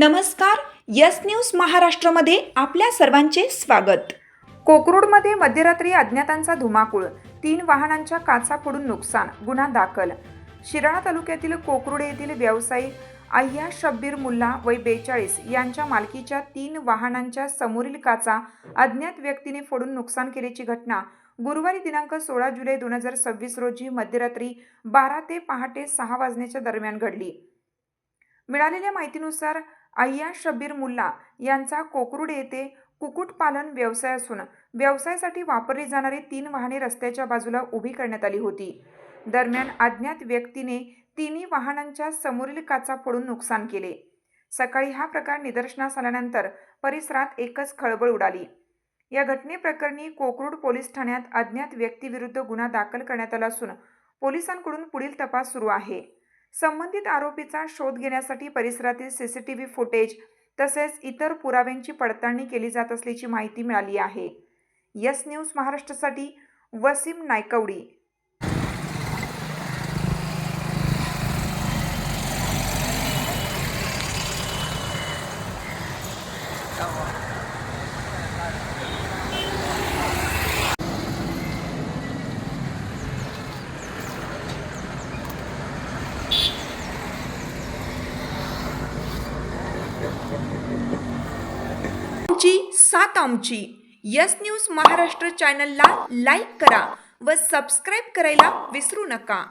नमस्कार. Yes news महाराष्ट्रामध्ये आपल्या सर्वांचे स्वागत. कोकरूडमध्ये मध्यरात्री अज्ञातांचा धुमाकूळ, 3 वाहनांच्या काचा फोडून नुकसान, गुन्हा दाखल. शिराळा तालुक्यातील कोकरूड येथील व्यावसायिक अय्या शब्बीर मुल्ला वय 42 यांच्या मालकीच्या 3 वाहनांच्या समोरील काचा अज्ञात व्यक्तीने फोडून नुकसान केल्याची घटना गुरुवारी दिनांक 16 जुलै 2026 रोजी मध्यरात्री 12 ते पहाटे 6 वाजण्याच्या दरम्यान घडली. मिळालेल्या माहितीनुसार अय्या शब्बीर मुल्ला यांचा कोकरूड येथे कुक्कुटपालन व्यवसाय असून व्यवसायासाठी वापरली जाणारी 3 वाहने रस्त्याच्या बाजूला उभी करण्यात आली होती. दरम्यान अज्ञात व्यक्तीने तिन्ही वाहनांच्या समोरील काचा फोडून नुकसान केले. सकाळी हा प्रकार निदर्शनास आल्यानंतर परिसरात एकच खळबळ उडाली. या घटनेप्रकरणी कोकरूड पोलीस ठाण्यात अज्ञात व्यक्तीविरुद्ध गुन्हा दाखल करण्यात आला असून पोलिसांकडून पुढील तपास सुरू आहे. संबंधित आरोपीचा शोध घेण्यासाठी परिसरातील सीसीटीव्ही फुटेज तसेच इतर पुराव्यांची पडताळणी केली जात असल्याची माहिती मिळाली आहे. यस न्यूज महाराष्ट्रासाठी वसीम नायकवडी. साथ आमची यस न्यूज महाराष्ट्र चॅनलला लाईक करा व सबस्क्राईब करायला विसरू नका.